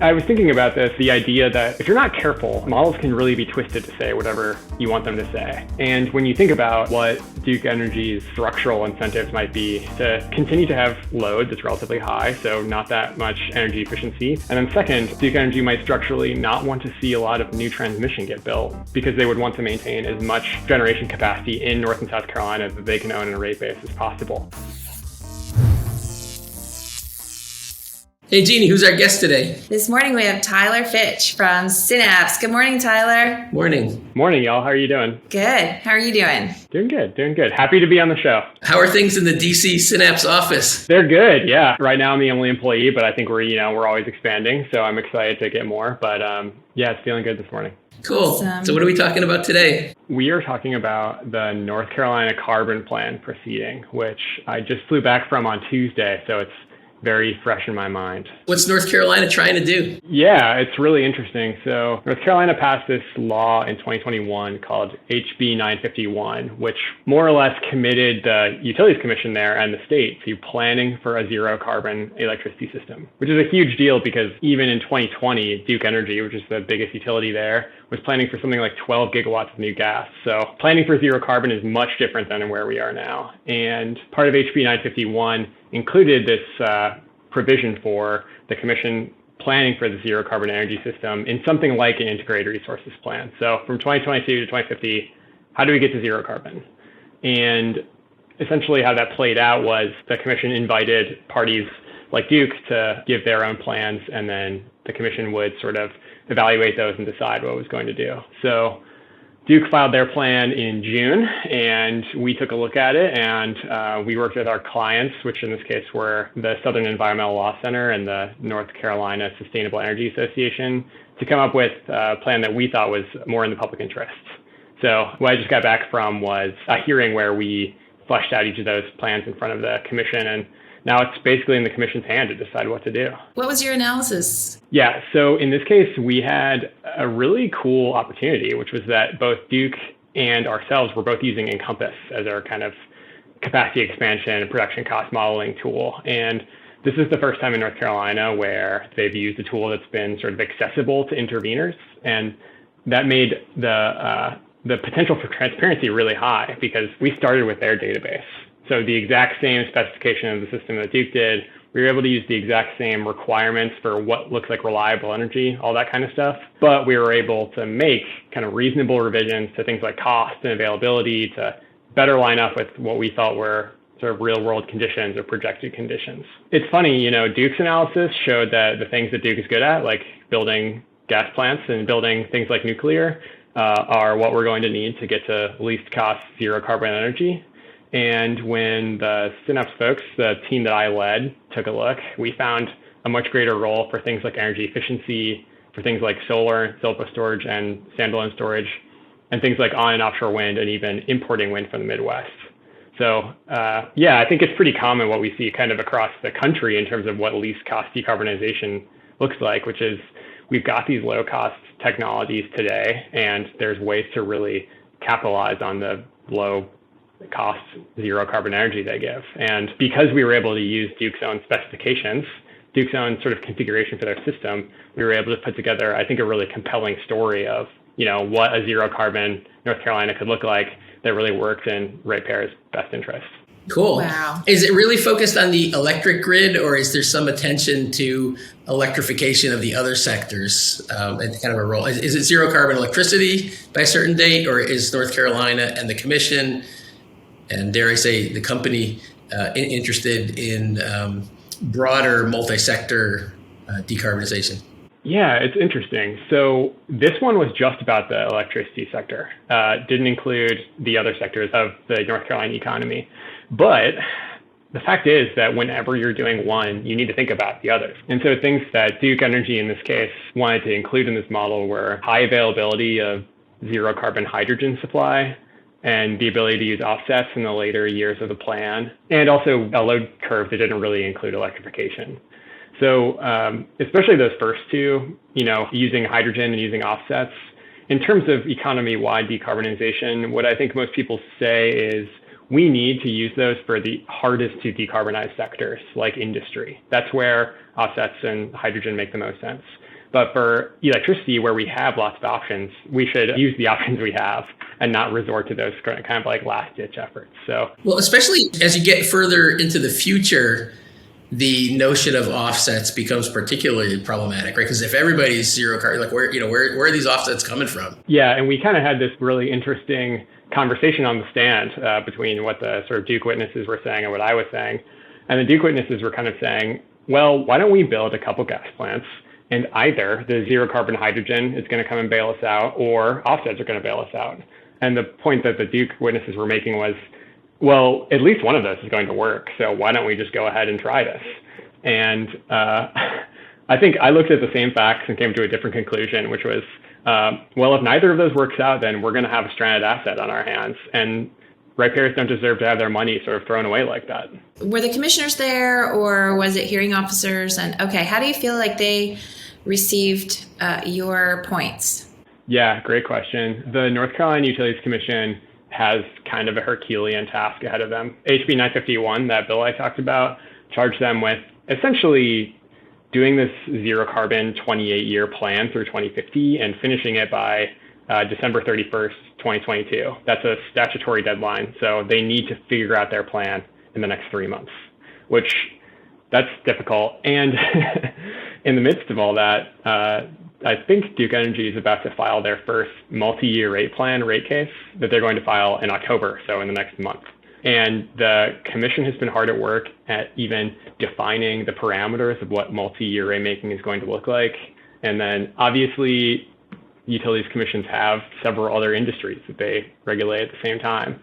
I was thinking about this, the idea that if you're not careful, models can really be twisted to say whatever you want them to say. And when you think about what Duke Energy's structural incentives might be to continue to have load that's relatively high, so not that much energy efficiency. And then second, Duke Energy might structurally not want to see a lot of new transmission get built because they would want to maintain as much generation capacity in North and South Carolina that they can own in a rate base as possible. Hey, Jeannie, who's our guest today? This morning we have Tyler Fitch from Synapse. Good morning, Tyler. Morning. Morning, y'all. How are you doing? Good. How are you doing? Doing good. Happy to be on the show. How are things in the DC Synapse office? They're good, yeah. Right now I'm the only employee, but I think we're always expanding, so I'm excited to get more. But yeah, it's feeling good this morning. Cool. Awesome. So what are we talking about today? We are talking about the North Carolina Carbon Plan proceeding, which I just flew back from on Tuesday, so it's very fresh in my mind. What's North Carolina trying to do? Yeah, it's really interesting. So North Carolina passed this law in 2021 called HB 951, which more or less committed the Utilities Commission there and the state to planning for a zero carbon electricity system, which is a huge deal because even in 2020, Duke Energy, which is the biggest utility there, was planning for something like 12 gigawatts of new gas. So planning for zero carbon is much different than where we are now. And part of HB 951 included this provision for the commission planning for the zero carbon energy system in something like an integrated resources plan. So from 2022 to 2050, how do we get to zero carbon? And essentially how that played out was the commission invited parties like Duke to give their own plans, and then the commission would sort of evaluate those and decide what it was going to do. So Duke filed their plan in June, and we took a look at it, and we worked with our clients, which in this case were the Southern Environmental Law Center and the North Carolina Sustainable Energy Association, to come up with a plan that we thought was more in the public interest. So what I just got back from was a hearing where we fleshed out each of those plans in front of the commission, and now it's basically in the commission's hand to decide what to do. What was your analysis? Yeah, so in this case, we had a really cool opportunity, which was that both Duke and ourselves were both using Encompass as our kind of capacity expansion and production cost modeling tool. And this is the first time in North Carolina where they've used a tool that's been sort of accessible to interveners. And that made the potential for transparency really high because we started with their database. So the exact same specification of the system that Duke did, we were able to use the exact same requirements for what looks like reliable energy, all that kind of stuff. But we were able to make kind of reasonable revisions to things like cost and availability to better line up with what we thought were sort of real world conditions or projected conditions. It's funny, Duke's analysis showed that the things that Duke is good at, like building gas plants and building things like nuclear, are what we're going to need to get to least cost zero carbon energy. And when the Synapse folks, the team that I led, took a look, we found a much greater role for things like energy efficiency, for things like solar, SILPA storage, and standalone storage, and things like on and offshore wind, and even importing wind from the Midwest. So yeah, I think it's pretty common what we see kind of across the country in terms of what least cost decarbonization looks like, which is we've got these low cost technologies today, and there's ways to really capitalize on the low cost zero carbon energy they give. And because we were able to use Duke's own specifications, Duke's own sort of configuration for their system, we were able to put together, I think, a really compelling story of, what a zero carbon North Carolina could look like that really works in ratepayers' best interest. Cool. Wow. Is it really focused on the electric grid, or is there some attention to electrification of the other sectors and kind of a role? Is it zero carbon electricity by a certain date, or is North Carolina and the commission, and dare I say the company, interested in broader multi-sector decarbonization? Yeah, it's interesting. So this one was just about the electricity sector, didn't include the other sectors of the North Carolina economy. But the fact is that whenever you're doing one, you need to think about the others. And so things that Duke Energy in this case wanted to include in this model were high availability of zero carbon hydrogen supply, and the ability to use offsets in the later years of the plan, and also a load curve that didn't really include electrification. So especially those first two, using hydrogen and using offsets, in terms of economy-wide decarbonization, what I think most people say is we need to use those for the hardest to decarbonize sectors like industry. That's where offsets and hydrogen make the most sense. But for electricity, where we have lots of options, we should use the options we have and not resort to those kind of like last-ditch efforts. So, well, especially as you get further into the future, the notion of offsets becomes particularly problematic, right? Because if everybody's zero carbon, like where are these offsets coming from? Yeah, and we kind of had this really interesting conversation on the stand between what the sort of Duke witnesses were saying and what I was saying. And the Duke witnesses were kind of saying, well, why don't we build a couple gas plants, and either the zero carbon hydrogen is going to come and bail us out, or offsets are going to bail us out. And the point that the Duke witnesses were making was, well, at least one of those is going to work, so why don't we just go ahead and try this? And I think I looked at the same facts and came to a different conclusion, which was, well, if neither of those works out, then we're going to have a stranded asset on our hands, and ratepayers don't deserve to have their money sort of thrown away like that. Were the commissioners there, or was it hearing officers? And okay, how do you feel like they received your points? Yeah, great question. The North Carolina Utilities Commission has kind of a Herculean task ahead of them. HB 951, that bill I talked about, charged them with essentially doing this zero carbon 28-year plan through 2050 and finishing it by December 31st, 2022. That's a statutory deadline, so they need to figure out their plan in the next 3 months, which that's difficult. And in the midst of all that, I think Duke Energy is about to file their first multi-year rate case that they're going to file in October, so in the next month. And the commission has been hard at work at even defining the parameters of what multi-year rate making is going to look like. And then obviously, utilities commissions have several other industries that they regulate at the same time.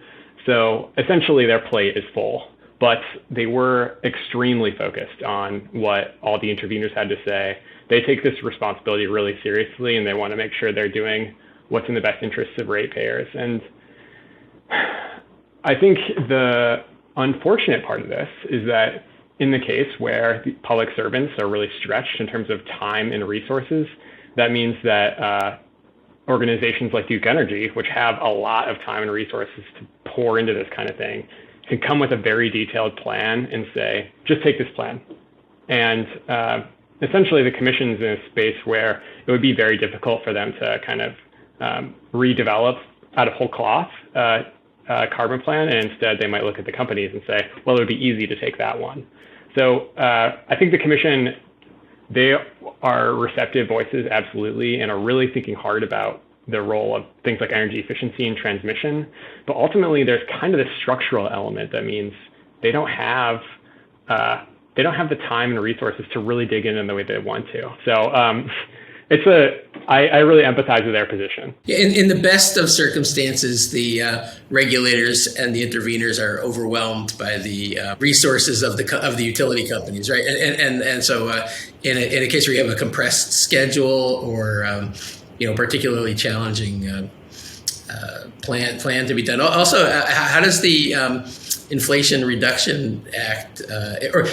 So essentially their plate is full, but they were extremely focused on what all the interveners had to say. They take this responsibility really seriously, and they want to make sure they're doing what's in the best interests of ratepayers. And I think the unfortunate part of this is that in the case where the public servants are really stretched in terms of time and resources, that means that organizations like Duke Energy, which have a lot of time and resources to pour into this kind of thing, can come with a very detailed plan and say, just take this plan. And essentially the commission's in a space where it would be very difficult for them to kind of redevelop out of whole cloth carbon plan, and instead they might look at the companies and say, well, it would be easy to take that one. So I think the commission, they are receptive voices, absolutely, and are really thinking hard about the role of things like energy efficiency and transmission. But ultimately, there's kind of this structural element that means they don't have the time and resources to really dig in the way they want to. So I really empathize with their position. Yeah, in the best of circumstances, the regulators and the interveners are overwhelmed by the resources of the utility companies, right? And so in a case where you have a compressed schedule or particularly challenging plan to be done. Also, how does the Inflation Reduction Act or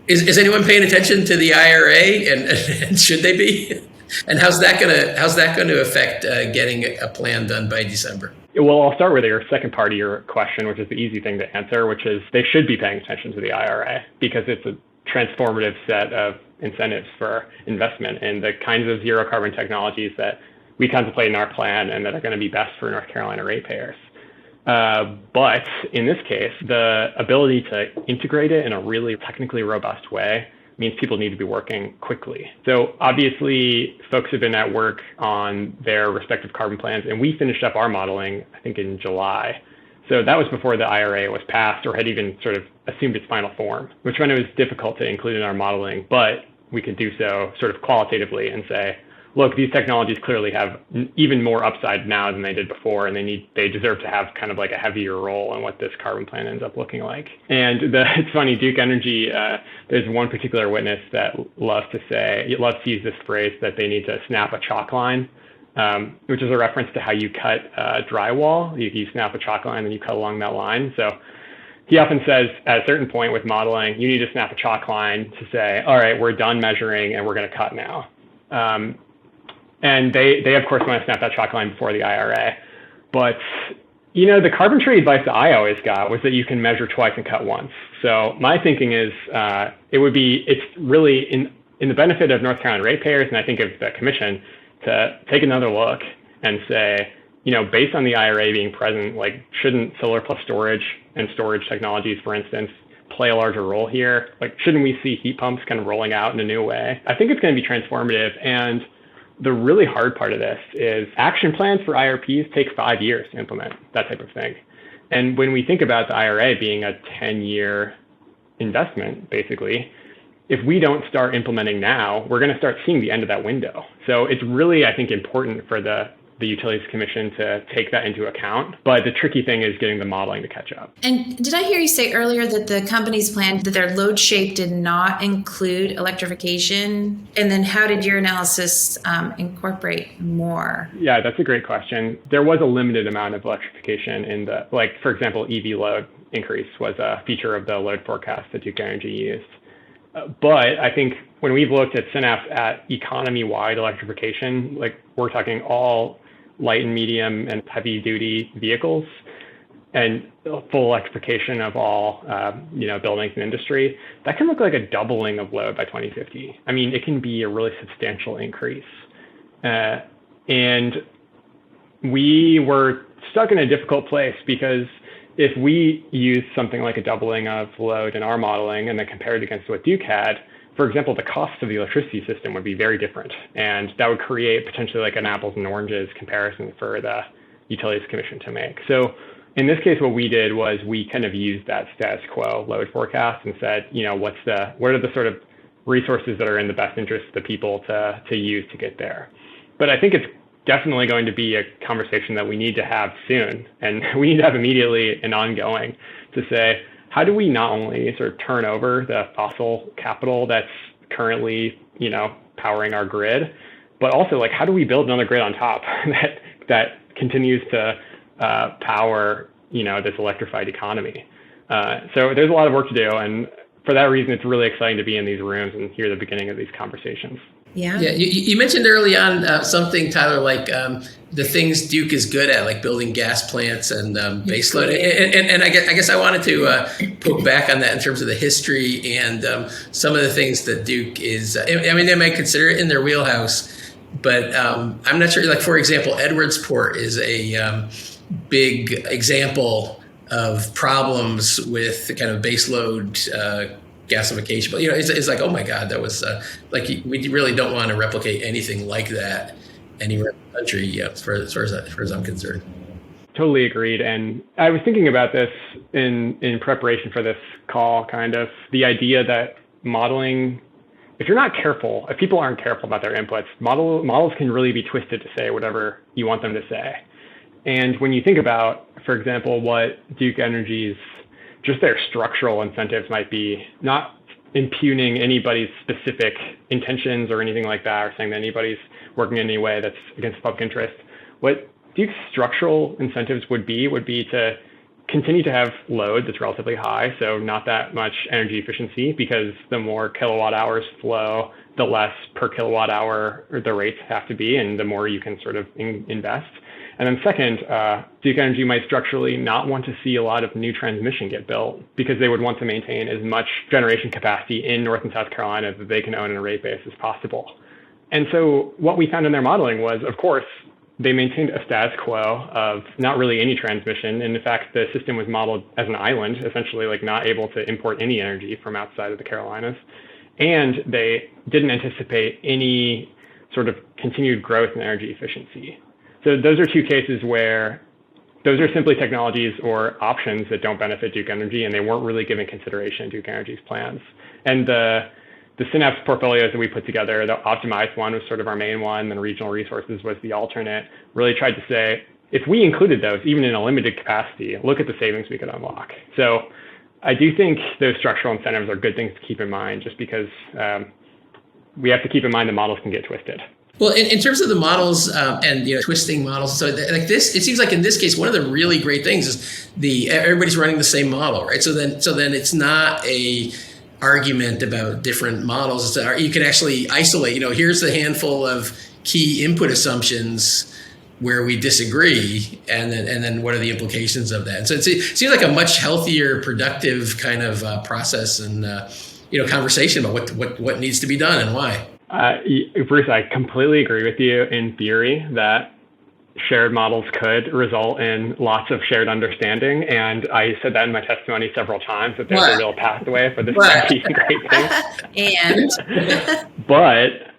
is anyone paying attention to the IRA, and should they be? And how's that going to affect getting a plan done by December? Well, I'll start with your second part of your question, which is the easy thing to answer, which is they should be paying attention to the IRA because it's a transformative set of incentives for investment in the kinds of zero carbon technologies that we contemplate in our plan and that are going to be best for North Carolina ratepayers. But in this case, the ability to integrate it in a really technically robust way means people need to be working quickly. So obviously, folks have been at work on their respective carbon plans, and we finished up our modeling, I think, in July. So that was before the IRA was passed or had even sort of assumed its final form, which meant it was difficult to include in our modeling, but we could do so sort of qualitatively and say, look, these technologies clearly have even more upside now than they did before, and they deserve to have kind of like a heavier role in what this carbon plan ends up looking like. And it's funny, Duke Energy, there's one particular witness that loves to use this phrase that they need to snap a chalk line, which is a reference to how you cut drywall. You snap a chalk line and you cut along that line. So he often says at a certain point with modeling, you need to snap a chalk line to say, all right, we're done measuring and we're going to cut now. And they of course want to snap that chalk line before the IRA. But, the carbon trade advice that I always got was that you can measure twice and cut once. So my thinking is it's really in the benefit of North Carolina ratepayers, and I think of the commission, to take another look and say, based on the IRA being present, like, shouldn't solar plus storage and storage technologies, for instance, play a larger role here? Like, shouldn't we see heat pumps kind of rolling out in a new way? I think it's going to be transformative. And the really hard part of this is action plans for IRPs take 5 years to implement, that type of thing. And when we think about the IRA being a 10-year investment, basically, if we don't start implementing now, we're going to start seeing the end of that window. So it's really, I think, important for the Utilities Commission to take that into account. But the tricky thing is getting the modeling to catch up. And did I hear you say earlier that the company's plan, that their load shape did not include electrification? And then how did your analysis incorporate more? Yeah, that's a great question. There was a limited amount of electrification in the, like, for example, EV load increase was a feature of the load forecast that Duke Energy used. But I think when we've looked at Synapse at economy-wide electrification, like, we're talking all light and medium and heavy duty vehicles and full electrification of all, buildings and industry, that can look like a doubling of load by 2050. I mean, it can be a really substantial increase. And we were stuck in a difficult place because if we use something like a doubling of load in our modeling and then compared against what Duke had, for example, the cost of the electricity system would be very different. And that would create potentially like an apples and oranges comparison for the Utilities Commission to make. So in this case, what we did was we kind of used that status quo load forecast and said, what are the sort of resources that are in the best interest of the people to use to get there. But I think it's definitely going to be a conversation that we need to have soon. And we need to have immediately and ongoing to say, how do we not only sort of turn over the fossil capital that's currently, powering our grid, but also, like, how do we build another grid on top that continues to power, this electrified economy? So there's a lot of work to do. And for that reason, it's really exciting to be in these rooms and hear the beginning of these conversations. Yeah. You mentioned early on something, Tyler, like the things Duke is good at, like building gas plants and baseload. And I guess I wanted to poke back on that in terms of the history and some of the things that Duke is. I mean, they might consider it in their wheelhouse, but I'm not sure. Like, for example, Edwardsport is a big example of problems with the kind of baseload gasification. But it's like, oh my God, that was we really don't want to replicate anything like that anywhere in the country, as far as I'm concerned. Totally agreed. And I was thinking about this in preparation for this call, kind of the idea that modeling, if you're not careful, if people aren't careful about their inputs, models can really be twisted to say whatever you want them to say. And when you think about, for example, what Duke Energy's just their structural incentives might be, not impugning anybody's specific intentions or anything like that, or saying that anybody's working in any way that's against public interest. What Duke's structural incentives would be to continue to have load that's relatively high, so not that much energy efficiency, because the more kilowatt hours flow, the less per kilowatt hour the rates have to be, and the more you can sort of invest. And then second, Duke Energy might structurally not want to see a lot of new transmission get built because they would want to maintain as much generation capacity in North and South Carolina that they can own in a rate base as possible. And so what we found in their modeling was, of course, they maintained a status quo of not really any transmission. And in fact, the system was modeled as an island, essentially, like, not able to import any energy from outside of the Carolinas. And they didn't anticipate any sort of continued growth in energy efficiency. So those are two cases where those are simply technologies or options that don't benefit Duke Energy, and they weren't really given consideration in Duke Energy's plans. And the Synapse portfolios that we put together, the optimized one was sort of our main one, and regional resources was the alternate, really tried to say, if we included those, even in a limited capacity, look at the savings we could unlock. So I do think those structural incentives are good things to keep in mind, just because we have to keep in mind the models can get twisted. Well, in terms of the models and twisting models, so like this, it seems like in this case, one of the really great things is everybody's running the same model, right? So then it's not a argument about different models. You can actually isolate. Here's a handful of key input assumptions where we disagree, and then what are the implications of that? And so it seems like a much healthier, productive kind of process, and conversation about what needs to be done and why. Bruce, I completely agree with you in theory that shared models could result in lots of shared understanding. And I said that in my testimony several times, that there's a real pathway for this to be a great thing. But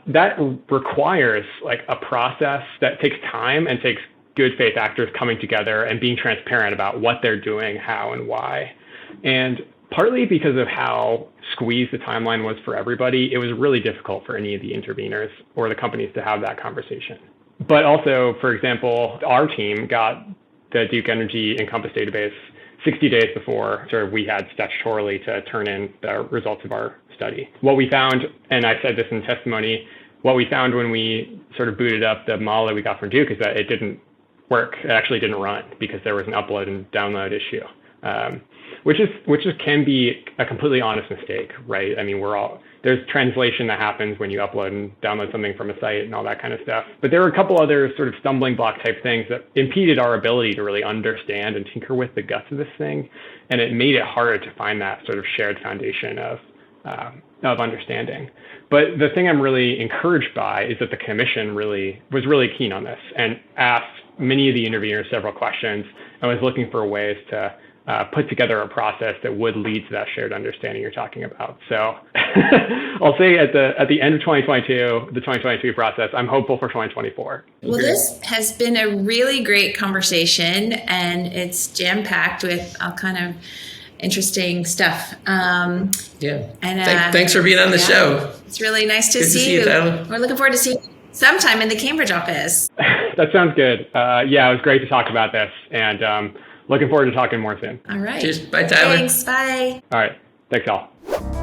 that requires like a process that takes time and takes good faith actors coming together and being transparent about what they're doing, how and why. And partly because of how squeezed the timeline was for everybody, it was really difficult for any of the interveners or the companies to have that conversation. But also, for example, our team got the Duke Energy Encompass database 60 days before we had statutorily to turn in the results of our study. What we found, and I said this in testimony, what we found when we sort of booted up the model that we got from Duke is that it didn't work. It actually didn't run because there was an upload and download issue, which can be a completely honest mistake, right? I mean, there's translation that happens when you upload and download something from a site and all that kind of stuff. But there were a couple other sort of stumbling block type things that impeded our ability to really understand and tinker with the guts of this thing. And it made it harder to find that sort of shared foundation of understanding. But the thing I'm really encouraged by is that the commission was really keen on this and asked many of the interveners several questions and was looking for ways to put together a process that would lead to that shared understanding you're talking about. So I'll say at the end of 2022, the 2022 process, I'm hopeful for 2024. Well, this has been a really great conversation, and it's jam-packed with all kind of interesting stuff. And thanks for being on the show. It's really nice to see you. We're looking forward to seeing you sometime in the Cambridge office. That sounds good. Yeah, it was great to talk about this, and looking forward to talking more soon. All right. Cheers. Bye, Tyler. Thanks. Bye. All right. Thanks, all.